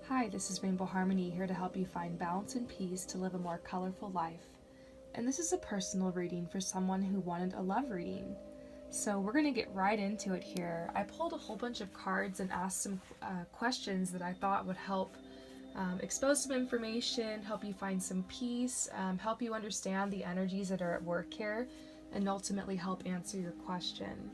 Hi, this is Rainbow Harmony, here to help you find balance and peace to live a more colorful life. And this is a personal reading for someone who wanted a love reading. So we're going to get right into it here. I pulled a whole bunch of cards and asked some questions that I thought would help expose some information, help you find some peace, help you understand the energies that are at work here, and ultimately help answer your question.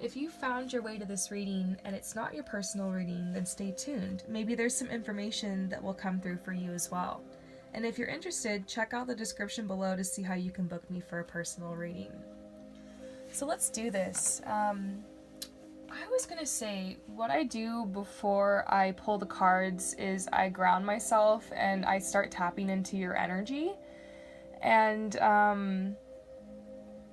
If you found your way to this reading and it's not your personal reading, then stay tuned. Maybe there's some information that will come through for you as well. And if you're interested, check out the description below to see how you can book me for a personal reading. So let's do this. I was going to say, what I do before I pull the cards is I ground myself and I start tapping into your energy. And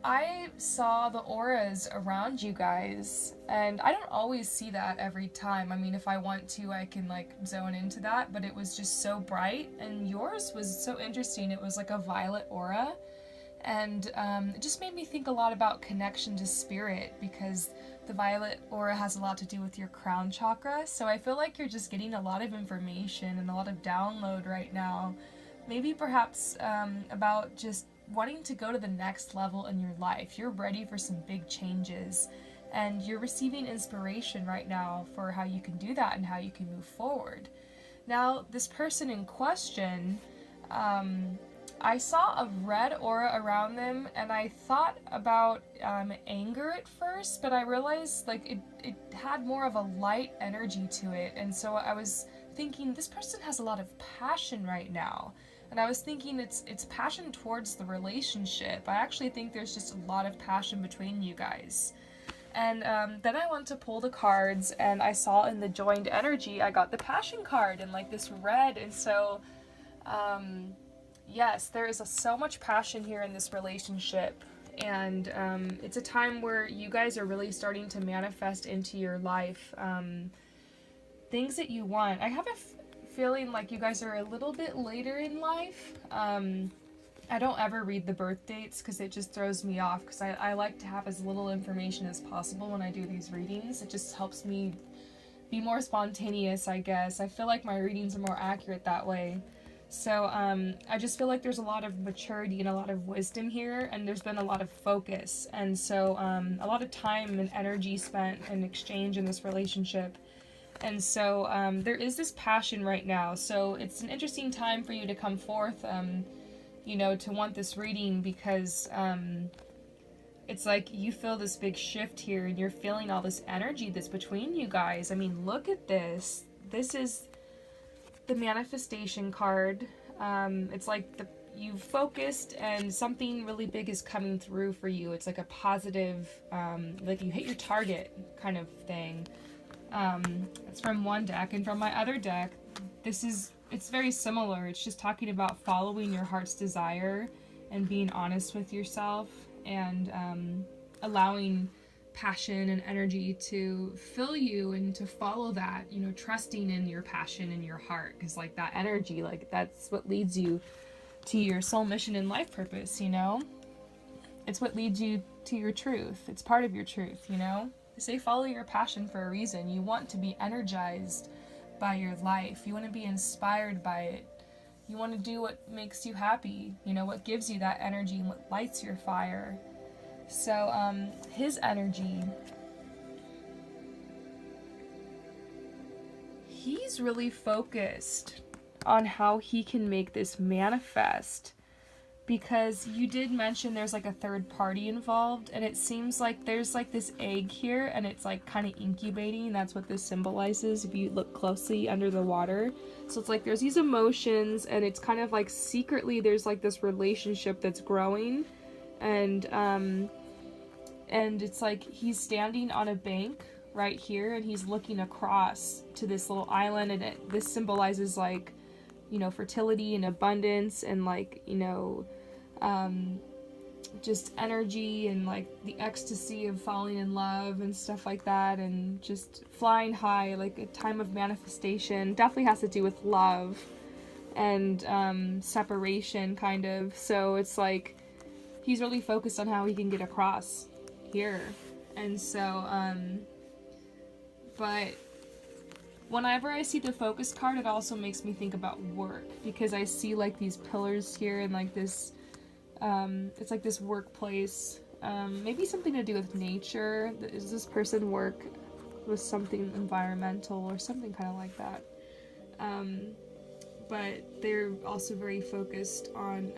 I saw the auras around you guys, and I don't always see that every time. I mean, if I want to, I can like zone into that, but it was just so bright, and yours was so interesting. It was like a violet aura, and it just made me think a lot about connection to spirit, because the violet aura has a lot to do with your crown chakra, so I feel like you're just getting a lot of information and a lot of download right now. Maybe perhaps about just wanting to go to the next level in your life. You're ready for some big changes, and you're receiving inspiration right now for how you can do that and how you can move forward. Now, this person in question, I saw a red aura around them, and I thought about anger at first, but I realized like it had more of a light energy to it, and so I was thinking this person has a lot of passion right now. And I was thinking it's passion towards the relationship. I actually think there's just a lot of passion between you guys. And then I went to pull the cards, and I saw in the joined energy, I got the passion card and like this red. And so, yes, there is so much passion here in this relationship. And it's a time where you guys are really starting to manifest into your life things that you want. I have a feeling like you guys are a little bit later in life. I don't ever read the birth dates because it just throws me off, because I like to have as little information as possible when I do these readings. It just helps me be more spontaneous, I guess. I feel like my readings are more accurate that way. So I just feel like there's a lot of maturity and a lot of wisdom here, and there's been a lot of focus, and so a lot of time and energy spent in exchange in this relationship. And so there is this passion right now. So it's an interesting time for you to come forth, you know, to want this reading, because it's like you feel this big shift here, and you're feeling all this energy that's between you guys. I mean, look at this. This is the manifestation card. It's like you've focused and something really big is coming through for you. It's like a positive, like you hit your target kind of thing. It's from one deck, and from my other deck, it's very similar. It's just talking about following your heart's desire and being honest with yourself, and allowing passion and energy to fill you and to follow that, you know, trusting in your passion and your heart, because like that energy, like that's what leads you to your soul mission and life purpose, you know? It's what leads you to your truth. It's part of your truth, you know? They say follow your passion for a reason. You want to be energized by your life. You want to be inspired by it. You want to do what makes you happy, you know, what gives you that energy and what lights your fire. So his energy, he's really focused on how he can make this manifest, because you did mention there's like a third party involved, and it seems like there's like this egg here, and it's like kind of incubating. That's what this symbolizes if you look closely under the water. So it's like there's these emotions, and it's kind of like secretly there's like this relationship that's growing, and it's like he's standing on a bank right here, and he's looking across to this little island, and this symbolizes like, you know, fertility and abundance, and like, you know, just energy and like the ecstasy of falling in love and stuff like that, and just flying high, like a time of manifestation. Definitely has to do with love and separation, kind of. So it's like he's really focused on how he can get across here. And so but Whenever I see the focus card, it also makes me think about work, because I see like these pillars here and like this, it's like this workplace, maybe something to do with nature. Does this person work with something environmental or something kind of like that? But they're also very focused on,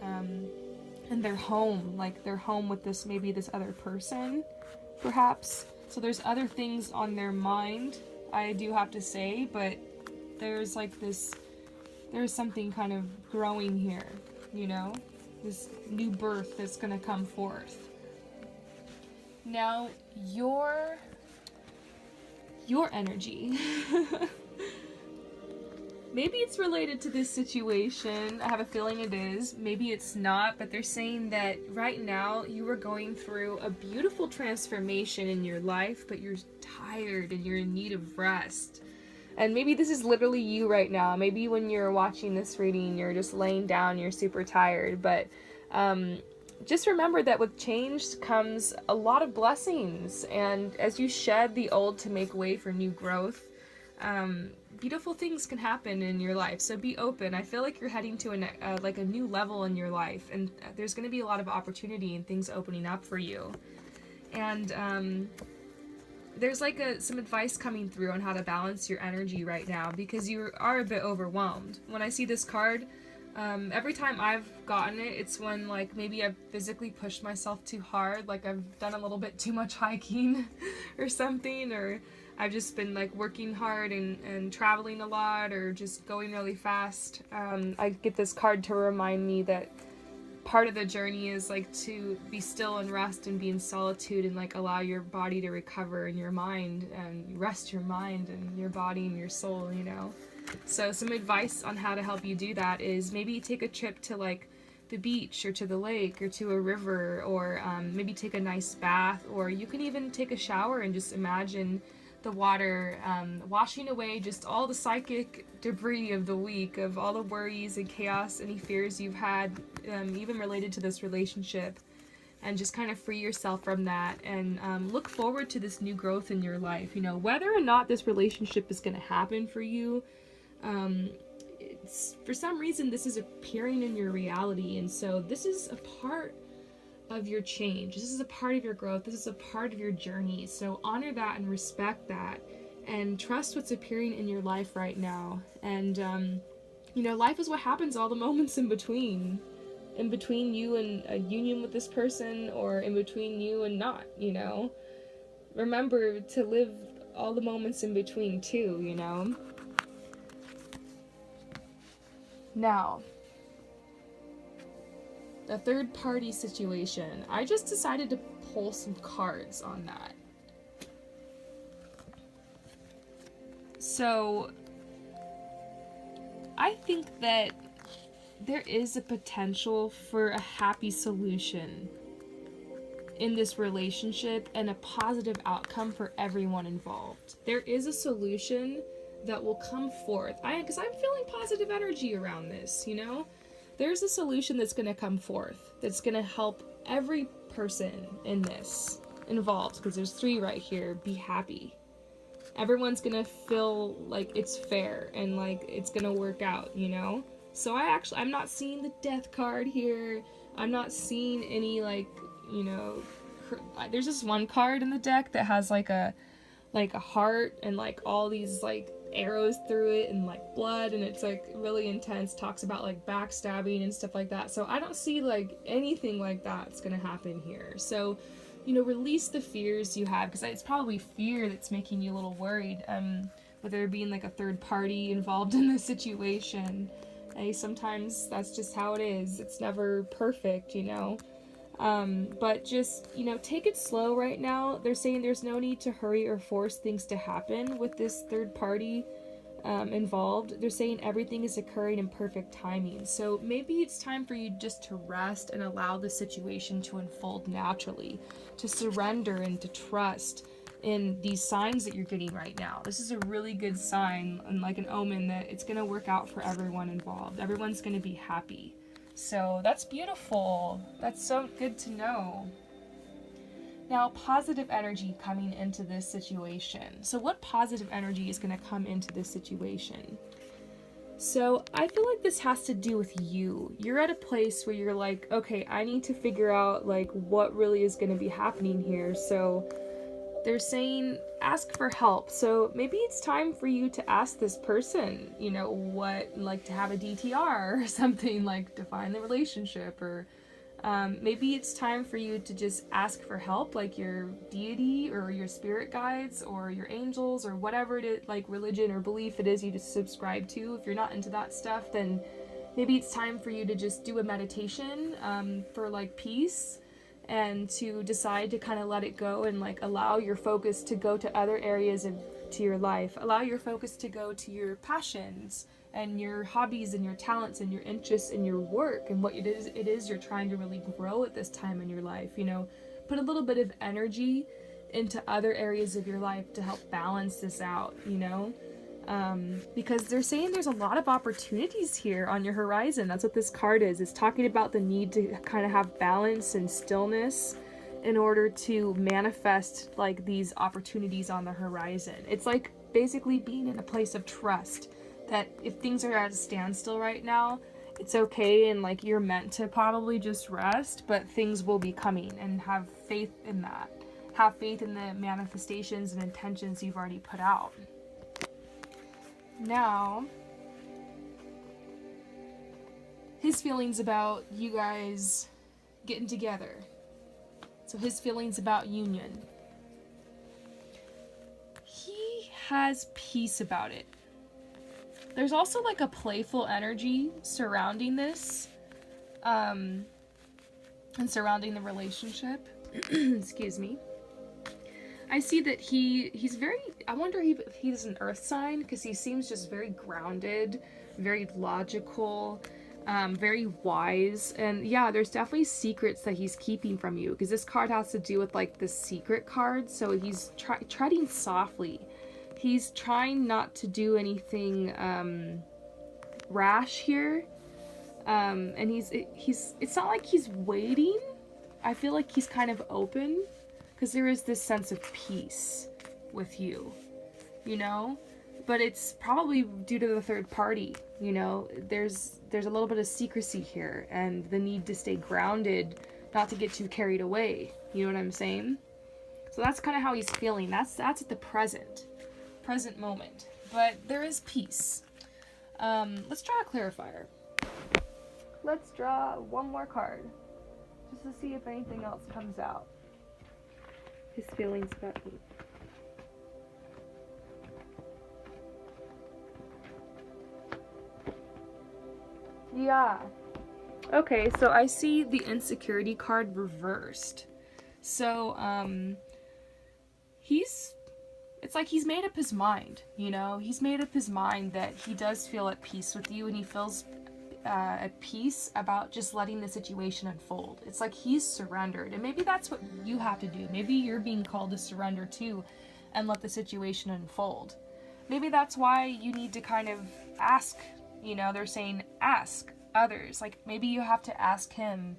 in their home, like their home with this, maybe this other person, perhaps. So there's other things on their mind, I do have to say, but there's like this, there's something kind of growing here, you know? This new birth that's gonna come forth. Now, your energy. Maybe it's related to this situation. I have a feeling it is. Maybe it's not, but they're saying that right now you are going through a beautiful transformation in your life, but you're tired and you're in need of rest. And maybe this is literally you right now. Maybe when you're watching this reading, you're just laying down, you're super tired. But just remember that with change comes a lot of blessings. And as you shed the old to make way for new growth, beautiful things can happen in your life. So be open. I feel like you're heading to a new level in your life, and there's going to be a lot of opportunity and things opening up for you. And there's like some advice coming through on how to balance your energy right now, because you are a bit overwhelmed. When I see this card, every time I've gotten it, it's when like maybe I've physically pushed myself too hard, like I've done a little bit too much hiking or something, or I've just been like working hard and traveling a lot, or just going really fast. I get this card to remind me that part of the journey is like to be still and rest and be in solitude and like allow your body to recover, and your mind, and rest your mind and your body and your soul, you know? So some advice on how to help you do that is maybe take a trip to like the beach or to the lake or to a river, or maybe take a nice bath, or you can even take a shower and just imagine the water washing away just all the psychic debris of the week, of all the worries and chaos, any fears you've had, even related to this relationship, and just kind of free yourself from that, and look forward to this new growth in your life. You know, whether or not this relationship is going to happen for you, it's, for some reason this is appearing in your reality, and so this is a part of your change. This is a part of your growth. This is a part of your journey. So honor that and respect that, and trust what's appearing in your life right now. And you know, life is what happens all the moments in between you and a union with this person, or in between you and not, you know. Remember to live all the moments in between too, you know. Now, the third party situation. I just decided to pull some cards on that. So, I think that there is a potential for a happy solution in this relationship and a positive outcome for everyone involved. There is a solution that will come forth. Because I'm feeling positive energy around this, you know? There's a solution that's going to come forth that's going to help every person in this involved, because there's 3 right here, be happy. Everyone's going to feel like it's fair and like it's going to work out, you know? So I'm not seeing the death card here. I'm not seeing any like, you know, there's this one card in the deck that has like a heart and like all these like arrows through it and like blood, and it's like really intense, talks about like backstabbing and stuff like that. So I don't see like anything like that's gonna happen here. So, you know, release the fears you have, because it's probably fear that's making you a little worried, with there being like a third party involved in this situation. Sometimes that's just how it is. It's never perfect, you know. But just, you know, take it slow right now. They're saying there's no need to hurry or force things to happen with this third party involved. They're saying everything is occurring in perfect timing. So maybe it's time for you just to rest and allow the situation to unfold naturally, to surrender and to trust in these signs that you're getting right now. This is a really good sign and like an omen that it's going to work out for everyone involved. Everyone's going to be happy. So that's beautiful. That's so good to know. Now, positive energy coming into this situation. So what positive energy is going to come into this situation? So I feel like this has to do with you. You're at a place where you're like, okay, I need to figure out like what really is going to be happening here. So they're saying ask for help. So maybe it's time for you to ask this person, you know, what, like to have a DTR or something, like define the relationship, or maybe it's time for you to just ask for help, like your deity or your spirit guides or your angels or whatever it is, like religion or belief it is you just subscribe to. If you're not into that stuff, then maybe it's time for you to just do a meditation for like peace, and to decide to kind of let it go and like allow your focus to go to other areas to your life. Allow your focus to go to your passions and your hobbies and your talents and your interests and your work and what it is you're trying to really grow at this time in your life. You know, put a little bit of energy into other areas of your life to help balance this out, you know? Because they're saying there's a lot of opportunities here on your horizon. That's what this card is. It's talking about the need to kind of have balance and stillness in order to manifest like these opportunities on the horizon. It's like basically being in a place of trust that if things are at a standstill right now, it's okay, and like you're meant to probably just rest, but things will be coming, and have faith in that. Have faith in the manifestations and intentions you've already put out. Now, his feelings about you guys getting together. So his feelings about union. He has peace about it. There's also like a playful energy surrounding this, and surrounding the relationship. Excuse me. I see that he's very, I wonder if he's an earth sign, because he seems just very grounded, very logical, very wise. And yeah, there's definitely secrets that he's keeping from you, because this card has to do with like the secret card. So he's treading softly. He's trying not to do anything rash here. And it's not like he's waiting. I feel like he's kind of open, because there is this sense of peace with you, you know? But it's probably due to the third party, you know? There's a little bit of secrecy here, and the need to stay grounded, not to get too carried away. You know what I'm saying? So that's kind of how he's feeling. That's at the present moment. But there is peace. Let's draw a clarifier. Let's draw one more card, just to see if anything else comes out. His feelings about me. Yeah. Okay, so I see the insecurity card reversed. So, it's like he's made up his mind, you know? He's made up his mind that he does feel at peace with you, and he feels at peace about just letting the situation unfold. It's like he's surrendered, and maybe that's what you have to do. Maybe you're being called to surrender too and let the situation unfold. Maybe that's why you need to kind of ask, you know, they're saying ask others. Like maybe you have to ask him,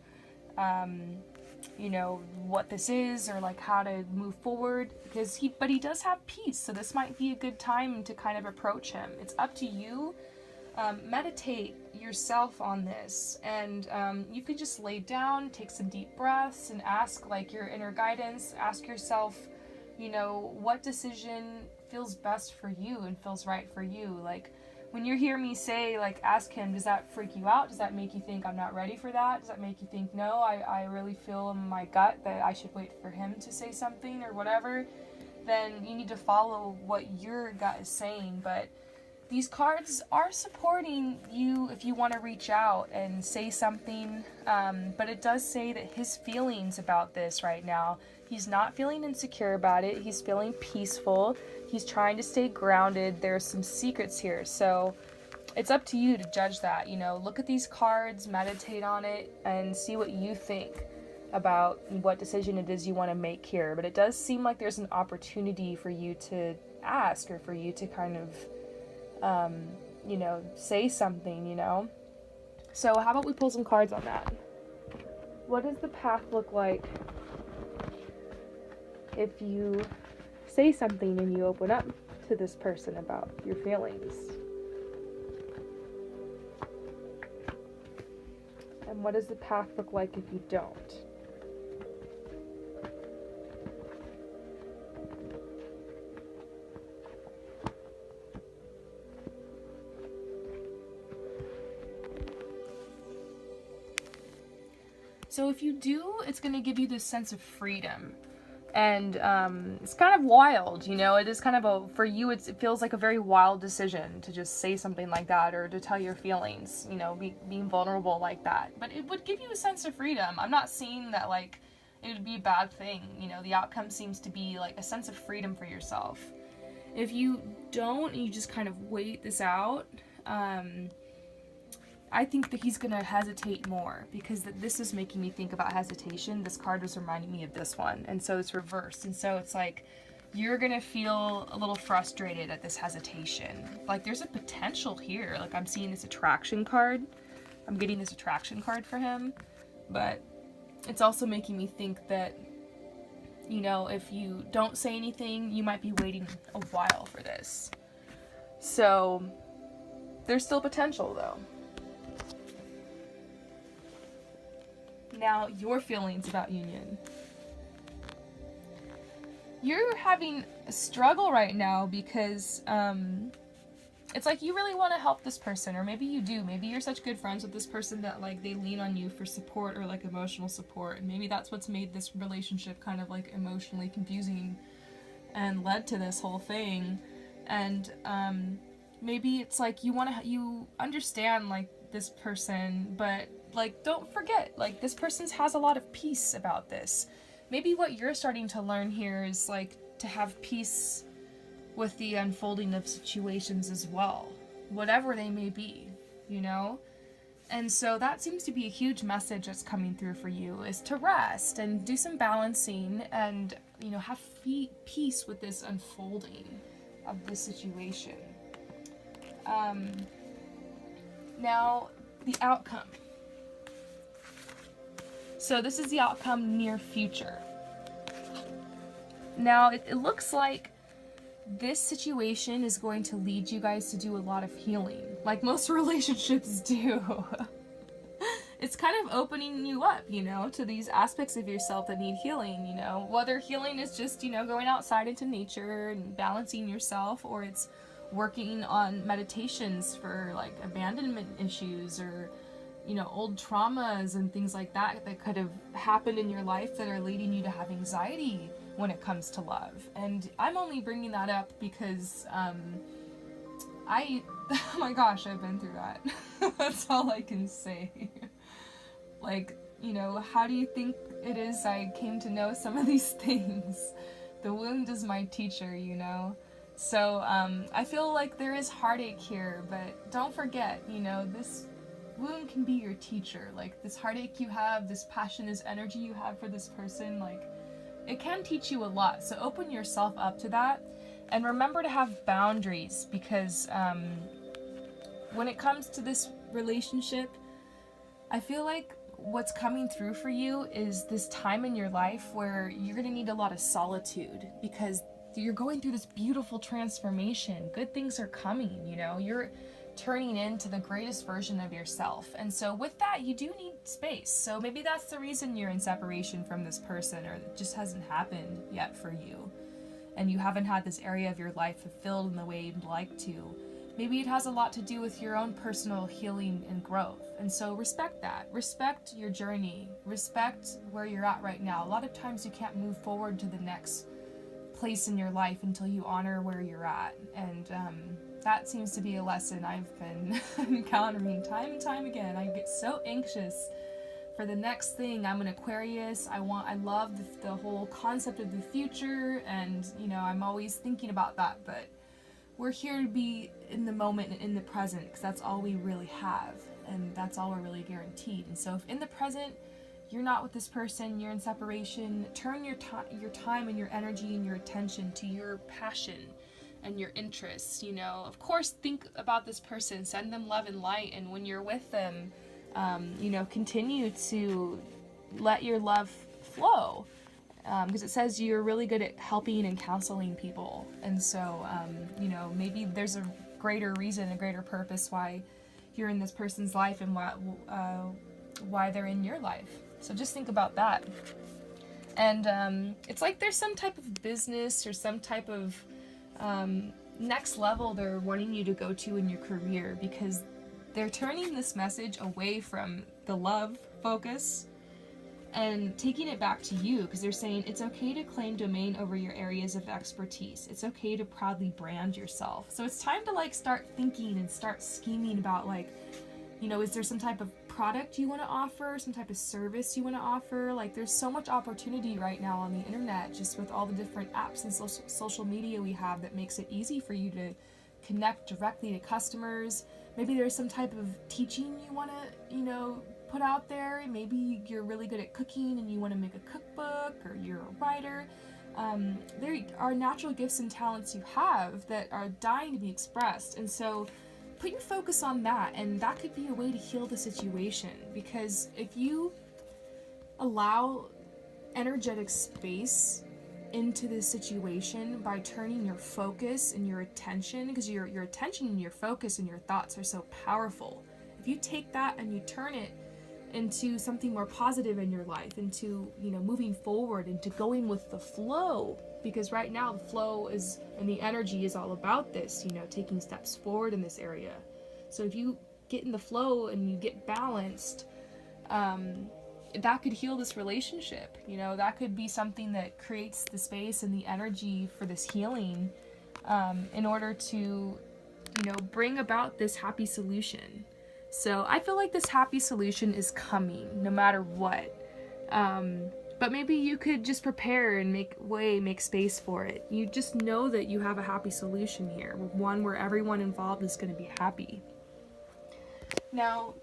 you know, what this is, or like how to move forward, because he does have peace. So this might be a good time to kind of approach him. It's up to you. Meditate yourself on this, and you could just lay down, take some deep breaths, and ask like your inner guidance. Ask yourself, you know, what decision feels best for you and feels right for you. Like when you hear me say like ask him, does that freak you out? Does that make you think I'm not ready for that? Does that make you think no, I really feel in my gut that I should wait for him to say something or whatever? Then you need to follow what your gut is saying. But these cards are supporting you if you want to reach out and say something, but it does say that his feelings about this right now, he's not feeling insecure about it, he's feeling peaceful, he's trying to stay grounded. There's some secrets here, so it's up to you to judge that, you know. Look at these cards, meditate on it, and see what you think about what decision it is you want to make here. But it does seem like there's an opportunity for you to ask, or for you to kind of you know, say something, you know. So how about we pull some cards on that? What does the path look like if you say something and you open up to this person about your feelings. And what does the path look like if you don't? So if you do, it's going to give you this sense of freedom. And it's kind of wild, you know, it is kind of for you, it feels like a very wild decision to just say something like that or to tell your feelings, you know, being vulnerable like that. But it would give you a sense of freedom. I'm not saying that, like, it would be a bad thing. You know, the outcome seems to be, like, a sense of freedom for yourself. If you don't, you just kind of wait this out, I think that he's going to hesitate more, because this is making me think about hesitation. This card was reminding me of this one, and so it's reversed. And so it's like, you're going to feel a little frustrated at this hesitation. Like, there's a potential here. Like, I'm seeing this attraction card. I'm getting this attraction card for him. But it's also making me think that, you know, if you don't say anything, you might be waiting a while for this. So, there's still potential, though. Now, your feelings about union. You're having a struggle right now because it's like you really want to help this person, or maybe you do. Maybe you're such good friends with this person that, like, they lean on you for support or, like, emotional support. And maybe that's what's made this relationship kind of, like, emotionally confusing and led to this whole thing. And maybe it's like you understand, like, this person, but, like, don't forget, like, this person has a lot of peace about this. Maybe what you're starting to learn here is, like, to have peace with the unfolding of situations as well, whatever they may be, you know? And so that seems to be a huge message that's coming through for you, is to rest and do some balancing and, you know, have peace with this unfolding of the situation. Now, the outcome. So this is the outcome near future. Now, it looks like this situation is going to lead you guys to do a lot of healing, like most relationships do. It's kind of opening you up, you know, to these aspects of yourself that need healing, you know. Whether healing is just, you know, going outside into nature and balancing yourself, or it's working on meditations for, like, abandonment issues, or, you know, old traumas and things like that that could have happened in your life that are leading you to have anxiety when it comes to love. And I'm only bringing that up because oh my gosh, I've been through that. That's all I can say. Like, you know, how do you think it is I came to know some of these things? The wound is my teacher, you know? So I feel like there is heartache here, but don't forget, you know, this wound can be your teacher. Like, this heartache you have, this passion, this energy you have for this person, like, it can teach you a lot. So open yourself up to that, and remember to have boundaries, because when it comes to this relationship, I feel like what's coming through for you is this time in your life where you're going to need a lot of solitude, because you're going through this beautiful transformation. Good things are coming, you know, you're turning into the greatest version of yourself. And so with that, you do need space. So maybe that's the reason you're in separation from this person, or it just hasn't happened yet for you, and you haven't had this area of your life fulfilled in the way you'd like to. Maybe it has a lot to do with your own personal healing and growth. And so respect that. Respect your journey. Respect where you're at right now. A lot of times you can't move forward to the next place in your life until you honor where you're at. And that seems to be a lesson I've been encountering time and time again. I get so anxious for the next thing. I'm an Aquarius. I love the whole concept of the future, and, you know, I'm always thinking about that, but we're here to be in the moment and in the present, because that's all we really have, and that's all we're really guaranteed. And so if in the present you're not with this person, you're in separation, turn your time and your energy and your attention to your passion and your interests, you know. Of course, think about this person, send them love and light, and when you're with them, you know, continue to let your love flow. because it says you're really good at helping and counseling people. And so, you know, maybe there's a greater reason, a greater purpose why you're in this person's life and why they're in your life. So just think about that. And it's like there's some type of business or some type of next level they're wanting you to go to in your career, because they're turning this message away from the love focus and taking it back to you, because they're saying it's okay to claim domain over your areas of expertise. It's okay to proudly brand yourself. So it's time to like start thinking and start scheming about, like, you know, is there some type of product you want to offer, some type of service you want to offer? Like, there's so much opportunity right now on the internet, just with all the different apps and social media we have, that makes it easy for you to connect directly to customers. Maybe there's some type of teaching you want to, you know, put out there. Maybe you're really good at cooking and you want to make a cookbook, or you're a writer. There are natural gifts and talents you have that are dying to be expressed. And so put your focus on that, and that could be a way to heal the situation. Because if you allow energetic space into this situation by turning your focus and your attention, because your attention and your focus and your thoughts are so powerful. If you take that and you turn it into something more positive in your life, into, you know, moving forward, into going with the flow, because right now the flow is, and the energy is all about this, you know, taking steps forward in this area. So if you get in the flow and you get balanced, that could heal this relationship. You know, that could be something that creates the space and the energy for this healing, in order to, you know, bring about this happy solution. So I feel like this happy solution is coming no matter what. But maybe you could just prepare and make space for it. You just know that you have a happy solution here, one where everyone involved is going to be happy. Now,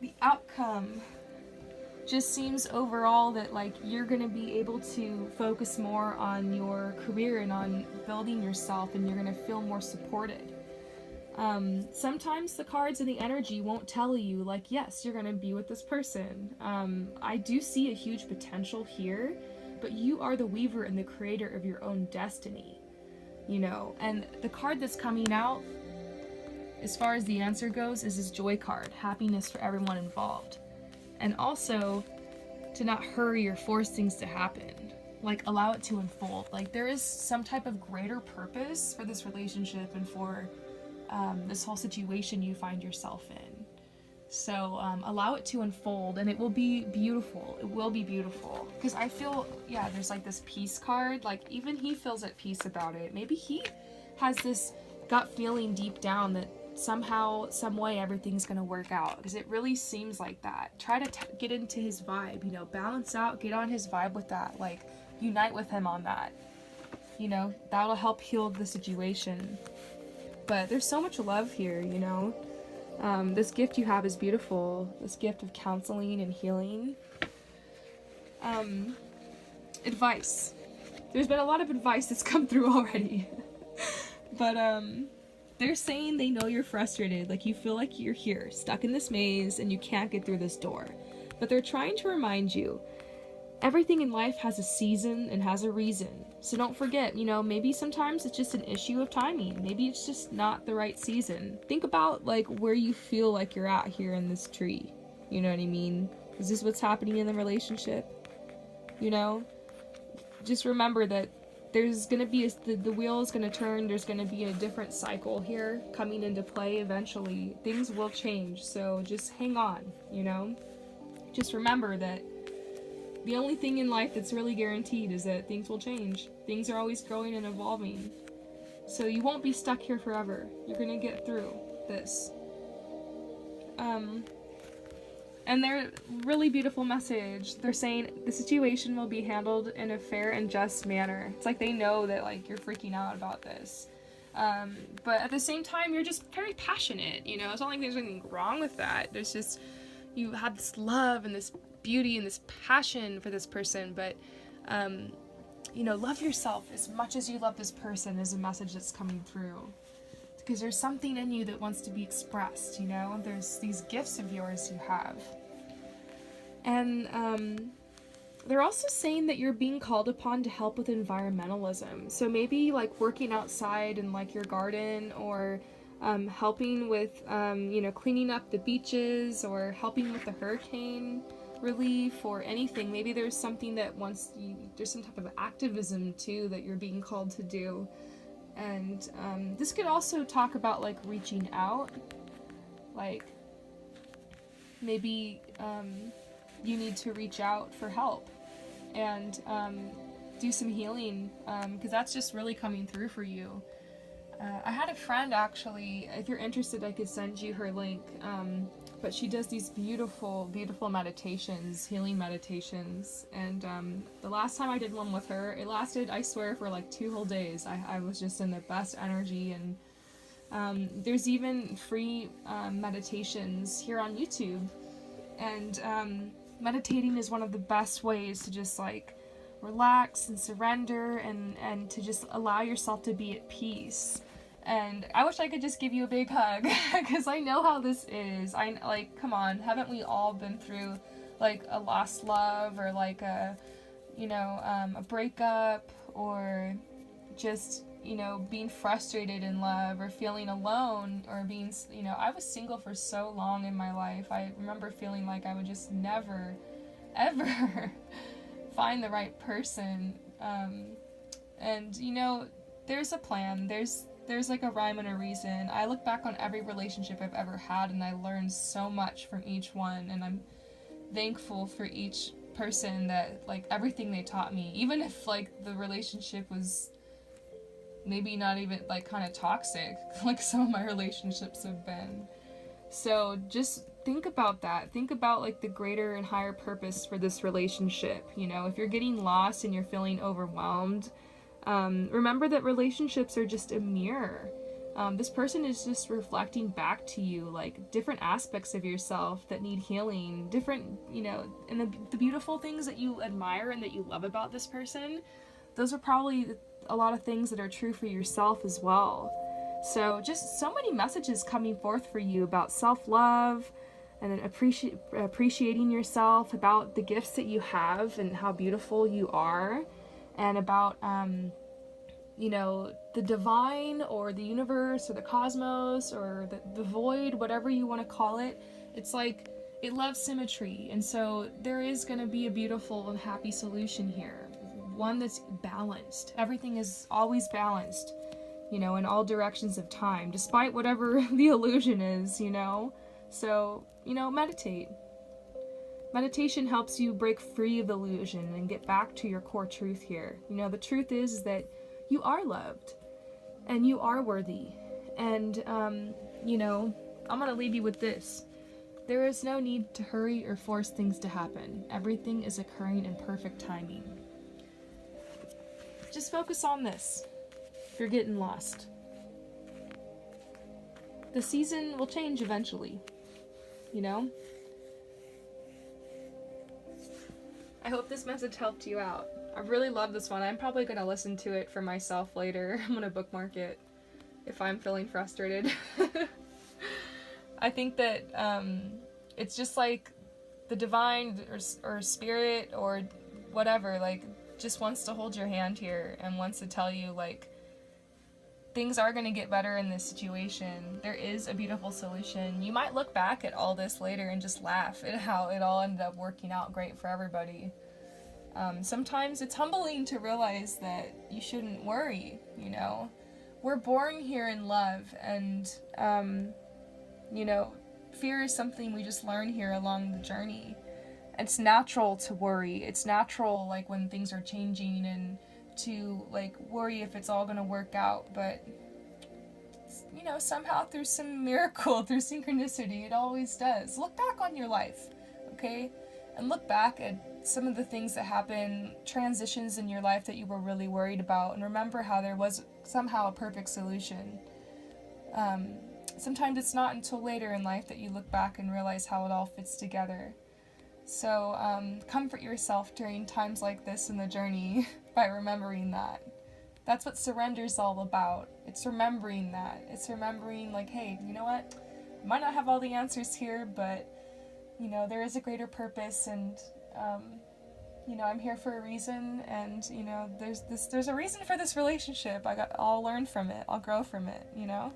the outcome just seems overall that, like, you're going to be able to focus more on your career and on building yourself, and you're going to feel more supported. Sometimes the cards and the energy won't tell you, like, yes, you're going to be with this person. I do see a huge potential here, but you are the weaver and the creator of your own destiny, you know. And the card that's coming out, as far as the answer goes, is this joy card, happiness for everyone involved. And also, to not hurry or force things to happen. Like, allow it to unfold. Like, there is some type of greater purpose for this relationship and for this whole situation you find yourself in. So allow it to unfold, and it will be beautiful. It will be beautiful. Because I feel, yeah, there's like this peace card. Like, even he feels at peace about it. Maybe he has this gut feeling deep down that somehow, some way, everything's gonna work out, because it really seems like that. Try to get into his vibe, you know, balance out, get on his vibe with that, like, unite with him on that, you know, that'll help heal the situation. But there's so much love here, you know. This gift you have is beautiful, this gift of counseling and healing. Advice. There's been a lot of advice that's come through already. But they're saying they know you're frustrated, like you feel like you're here, stuck in this maze, and you can't get through this door. But they're trying to remind you, everything in life has a season and has a reason. So don't forget, you know, maybe sometimes it's just an issue of timing. Maybe it's just not the right season. Think about, like, where you feel like you're at here in this tree. You know what I mean? Is this what's happening in the relationship? You know? Just remember that there's going to be, the wheel is going to turn, there's going to be a different cycle here coming into play eventually. Things will change, so just hang on, you know? Just remember that the only thing in life that's really guaranteed is that things will change. Things are always growing and evolving. So you won't be stuck here forever. You're going to get through this. And they're really beautiful message. They're saying the situation will be handled in a fair and just manner. It's like they know that, like, you're freaking out about this. But at the same time, you're just very passionate, you know? It's not like there's anything wrong with that. There's just, you have this love and this beauty and this passion for this person, but you know, love yourself as much as you love this person is a message that's coming through, because there's something in you that wants to be expressed, you know. There's these gifts of yours you have, and They're also saying that you're being called upon to help with environmentalism. So maybe like working outside in like your garden, or helping with, cleaning up the beaches, or helping with the hurricane relief, or anything. Maybe there's something that there's some type of activism too that you're being called to do. And this could also talk about like reaching out, like maybe you need to reach out for help and do some healing, because that's just really coming through for you. I had a friend, actually, if you're interested I could send you her link, but she does these beautiful, beautiful meditations, healing meditations, and the last time I did one with her, it lasted, I swear, for like 2 whole days. I was just in the best energy, and there's even free meditations here on YouTube, and meditating is one of the best ways to just like relax and surrender, and to just allow yourself to be at peace. And I wish I could just give you a big hug, because I know how this is. Come on, haven't we all been through like a lost love, or like a breakup, or just being frustrated in love, or feeling alone, or being, I was single for so long in my life. I remember feeling like I would just never ever find the right person, and there's a plan, there's like a rhyme and a reason. I look back on every relationship I've ever had, and I learned so much from each one, and I'm thankful for each person, that like everything they taught me, even if like the relationship was maybe not even like kind of toxic like some of my relationships have been. So just think about that. Think about like the greater and higher purpose for this relationship. If you're getting lost and you're feeling overwhelmed, remember that relationships are just a mirror. This person is just reflecting back to you like different aspects of yourself that need healing, different, and the beautiful things that you admire and that you love about this person. Those are probably a lot of things that are true for yourself as well. So just so many messages coming forth for you about self-love, and appreciating yourself, about the gifts that you have and how beautiful you are, and about the divine, or the universe, or the cosmos, or the void, whatever you want to call it. It's like it loves symmetry, and so there is going to be a beautiful and happy solution here, one that's balanced. Everything is always balanced, in all directions of time, despite whatever the illusion is, So, meditate. Meditation helps you break free of illusion and get back to your core truth here. The truth is that you are loved, and you are worthy. And, I'm going to leave you with this. There is no need to hurry or force things to happen. Everything is occurring in perfect timing. Just focus on this if you're getting lost. The season will change eventually, I hope this message helped you out. I really love this one. I'm probably going to listen to it for myself later. I'm going to bookmark it if I'm feeling frustrated. I think that it's just like the divine, or spirit, or whatever, like, just wants to hold your hand here and wants to tell you, like, things are going to get better in this situation. There is a beautiful solution. You might look back at all this later and just laugh at how it all ended up working out great for everybody. Sometimes it's humbling to realize that you shouldn't worry, We're born here in love, and, fear is something we just learn here along the journey. It's natural to worry. It's natural, like, when things are changing, and to, like, worry if it's all gonna work out, but, somehow through some miracle, through synchronicity, it always does. Look back on your life, okay? And look back at some of the things that happen, transitions in your life that you were really worried about, and remember how there was somehow a perfect solution. Sometimes it's not until later in life that you look back and realize how it all fits together. So, comfort yourself during times like this in the journey by remembering that. That's what surrender's all about. It's remembering that. It's remembering, like, hey, you know what? I might not have all the answers here, but, there is a greater purpose, and you know, I'm here for a reason, and, you know, there's a reason for this relationship. I'll learn from it. I'll grow from it, you know?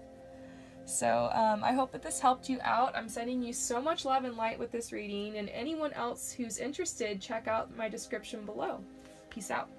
So I hope that this helped you out. I'm sending you so much love and light with this reading, and anyone else who's interested, check out my description below. Peace out.